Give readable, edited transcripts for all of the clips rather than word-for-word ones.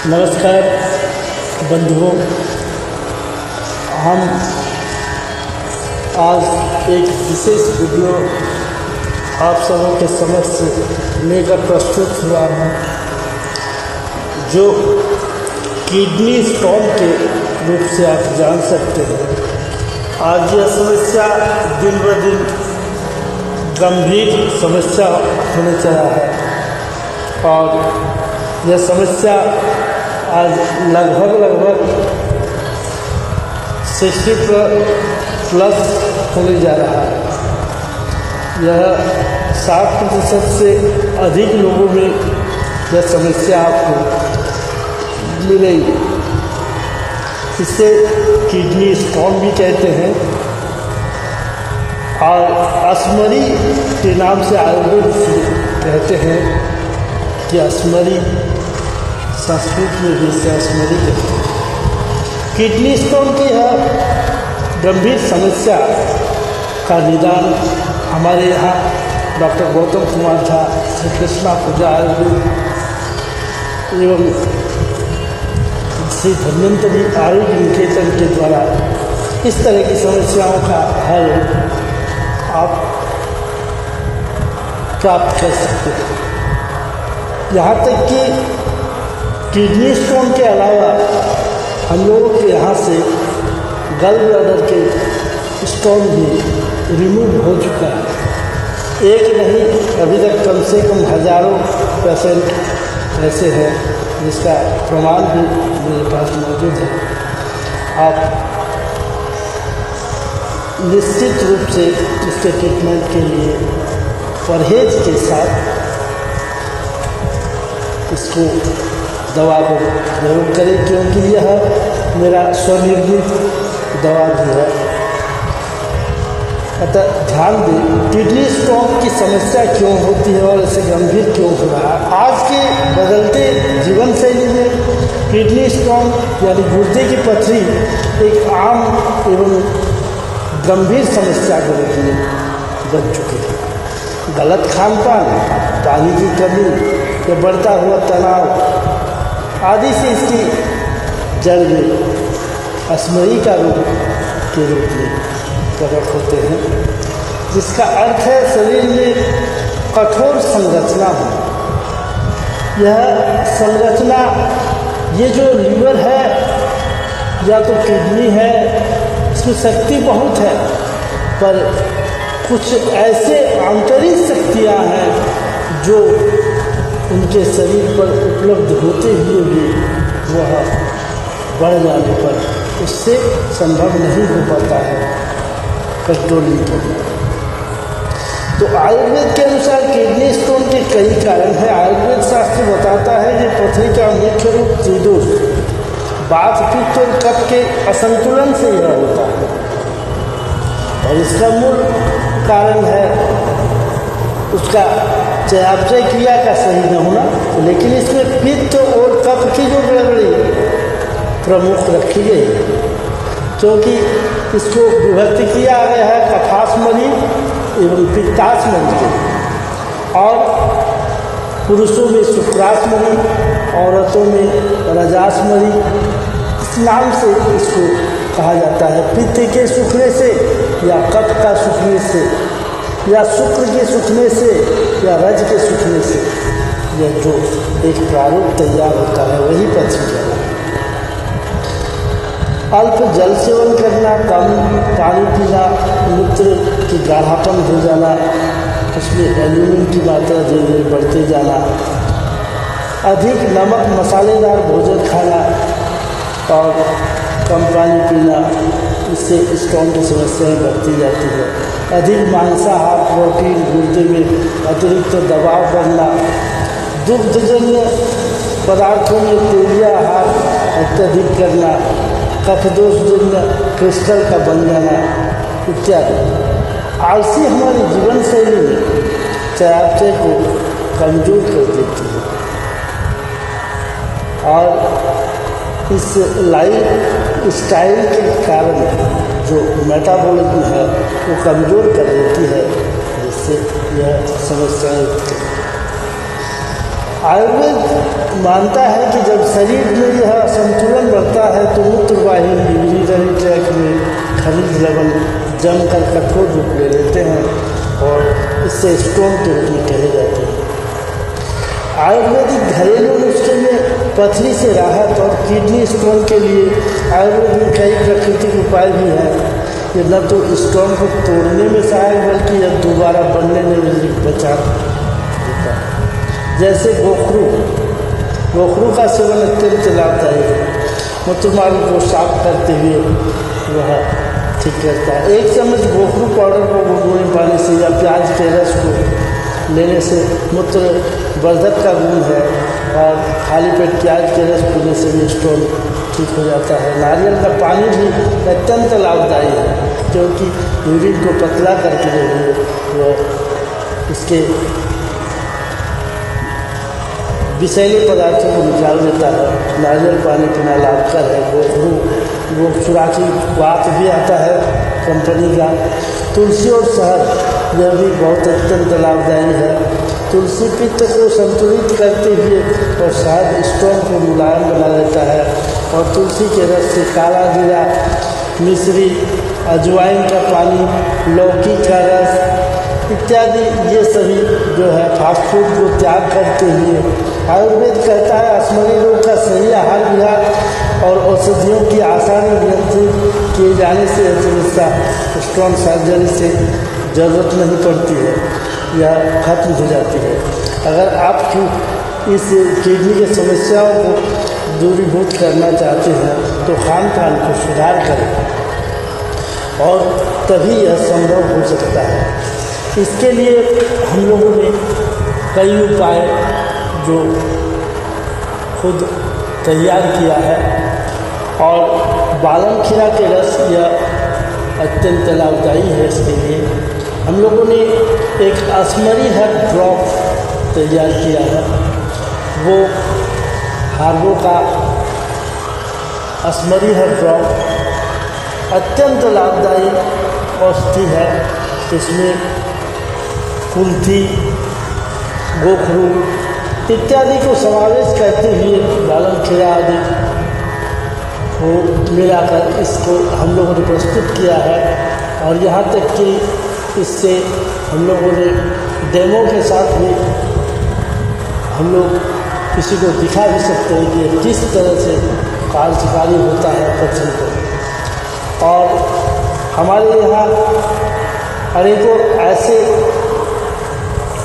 नमस्कार बंधुओं, हम आज एक विशेष वीडियो आप सबों के समक्ष लेकर प्रस्तुत हुआ है, जो किडनी स्टोन के रूप से आप जान सकते हैं। आज यह समस्या दिन ब दिन गंभीर समस्या होने चला है और यह समस्या आज लगभग 60+ होने जा रहा है। यह 60% से अधिक लोगों में यह समस्या आपको मिलेगी। इसे किडनी स्टोन भी कहते हैं और अस्मरी के नाम से आयुर्वेद कहते हैं कि अस्मरी, संस्कृत में भी इसे अस्मरी कहते हैं। किडनी स्टोन की यह गंभीर समस्या का निदान हमारे यहाँ डॉक्टर गौतम कुमार झा, श्री कृष्णा पूजा आयुर्वेद एवं श्री धन्वंतरी आरोग्य निकेतन के द्वारा इस तरह की समस्याओं का हल आप प्राप्त कर सकते हैं। यहाँ तक कि किडनी स्टोन के अलावा हम लोगों के यहाँ से गल ब्लैडर के स्टोन भी रिमूव हो चुका है। एक नहीं, अभी तक कम से कम हज़ारों पेशेंट ऐसे हैं जिसका प्रमाण भी मेरे पास मौजूद है। आप निश्चित रूप से इसके ट्रीटमेंट के लिए परहेज के साथ इसको दवा को प्रयोग करें, क्योंकि यह मेरा स्वनिर्मित दवा भी है। अतः ध्यान दें, किडनी स्टोन की समस्या क्यों होती है और इसे गंभीर क्यों हो रहा है। आज के बदलते जीवन शैली में किडनी स्टोन यानी गुर्दे की पथरी एक आम एवं गंभीर समस्या के रूप में बन चुकी है। गलत खान पान, पानी की कमी या बढ़ता हुआ तनाव आदि से इसकी जड़ में अस्मरी का रूप के रूप में प्रकट होते हैं, जिसका अर्थ है शरीर में कठोर संरचना हो। यह संरचना, ये जो लीवर है या तो किडनी है, इसमें शक्ति बहुत है, पर कुछ ऐसे आंतरिक शक्तियाँ हैं जो उनके शरीर पर उपलब्ध होते हुए भी वह बढ़ जाने पर उससे संभव नहीं हो पाता है कंट्रोलिंग करना। तो आयुर्वेद के अनुसार किडनी स्टोन के कई कारण हैं। आयुर्वेद शास्त्र बताता है कि पथरी का मुख्य रूप त्रिदोष, वात, पित्त और कफ के असंतुलन से यह होता है और इसका मूल कारण है उसका चयापचय क्रिया का सही न होना। लेकिन इसमें पित्त और कफ की जो गड़बड़ी प्रमुख रखी गई, क्योंकि इसको विभक्ति किया गया है कफास्मरी एवं पित्तास्मरी, और पुरुषों में शुक्रास्मरी, औरतों में रजास्मरी, इस नाम से इसको कहा जाता है। पित्त के सूखने से या कफ का सूखने से या शुक्र के सूखने से या रज के सूखने से यह जो एक प्रारूप तैयार होता है वही पथरी है। अल्प जल सेवन करना, कम पानी पीना, मूत्र की गाढ़ापन हो जाना, उसमें एल्यूमिनियम की मात्रा दिन में बढ़ते जाना, अधिक नमक मसालेदार भोजन खाना और कम पानी पीना, इससे स्टोन की समस्याएं बढ़ती जाती है। अधिक मांसाहार, प्रोटीन, गुर्दे में अतिरिक्त दबाव बढ़ना, दुग्धजन्य पदार्थों में तेलिया आहार अत्यधिक करना, कफदोषजन्य क्रिस्टल का बन जाना इत्यादि। आलसी हमारी जीवन शैली में चयापचय को कमजोर कर देती है और इस लाइफ स्टाइल के कारण जो मेटाबॉलिज्म है वो कमज़ोर कर देती है, जिससे यह समस्याएं आयुर्वेद मानता है कि जब शरीर में यह संतुलन बढ़ता है तो मूत्रवाहिनी यूरिनरी ट्रैक्ट में खनिज लवण जमकर कठोर रूप ले लेते हैं और इससे स्टोन के रूप में कहे जाते हैं। आयुर्वेदिक घरेलू नुस्खे में पथरी से राहत और किडनी स्टोन के लिए आयुर्वेद में कई प्राकृतिक उपाय भी हैं। ये न तो स्टोन को तोड़ने में सहायक बल्कि यह दोबारा बनने में भी बचाव देता है। जैसे गोखरू का सेवन अत्यंत लाभदायी है। मूत्रमार्ग को साफ करते हुए वह ठीक करता है। 1 चम्मच गोखरू पाउडर को गुनगुने पानी से या प्याज के रस को लेने से मूत्र वर्धक का गुण है और खाली पेट प्याज के रस पीने से भी स्टोन ठीक हो जाता है। नारियल का पानी भी अत्यंत लाभदायी है क्योंकि यूरिन को पतला करके जो है वो इसके विषैले पदार्थों को निकाल देता है। नारियल पानी पीना लाभकर है। वो चुराची वात भी आता है कंपनी का। तुलसी और शहद यह भी बहुत अत्यंत लाभदायी है। तुलसी पित्त को संतुलित करते हुए और शहद स्टोन को मुलायम बना देता है और तुलसी के रस से काला जीरा, मिश्री, अजवाइन का पानी, लौकी का रस इत्यादि ये सभी जो है फास्ट फूड को त्याग करते हुए आयुर्वेद कहता है स्मरणीय रोग का सही आहार विहार और औषधियों की आसानी नियंत्रित किए जाने से चिकित्सा स्टोन सर्जरी से ज़रूरत नहीं पड़ती है, यह खत्म हो जाती है। अगर आप इस किडनी की समस्याओं को दूरीभूत करना चाहते हैं तो खान पान को सुधार करें और तभी यह संभव हो सकता है। इसके लिए हम लोगों ने कई उपाय जो खुद तैयार किया है और बालन खीरा के रस यह अत्यंत लाभदायी है। इसके लिए हम लोगों ने एक स्मरी हर्ब ड्रॉप तैयार किया है। वो हार्बो का स्मरी हर्ब ड्रॉप अत्यंत लाभदायी औषधि है। इसमें कुल्थी, गोखरू इत्यादि को समावेश करते हुए बालन खीरा आदि को मिलाकर इसको हम लोगों ने प्रस्तुत किया है और यहाँ तक कि इससे हम लोगों ने डेमो के साथ भी हम लोग किसी को दिखा भी सकते हैं कि किस तरह से कार्यकारी होता है पथरी को। और हमारे यहाँ अनेकों ऐसे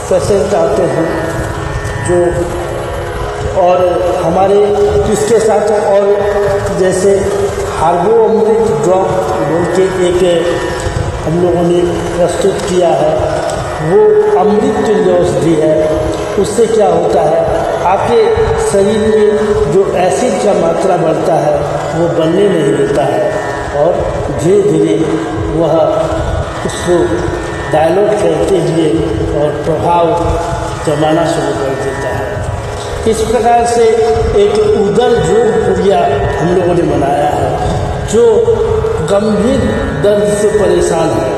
पेशेंट आते हैं जो और हमारे इसके साथ और जैसे हार्बो अमृत ड्रॉप बोल के एक हम लोगों ने प्रस्तुत किया है। वो अमृत तुल्य औषधि है। उससे क्या होता है, आपके शरीर में जो एसिड का मात्रा बढ़ता है वो बनने नहीं देता है और धीरे धीरे वह उसको डायलोट करते हुए और प्रभाव जमाना शुरू कर देता है। इस प्रकार से एक उदर जोग पुड़िया हम लोगों ने बनाया है। जो गंभीर दर्द से परेशान है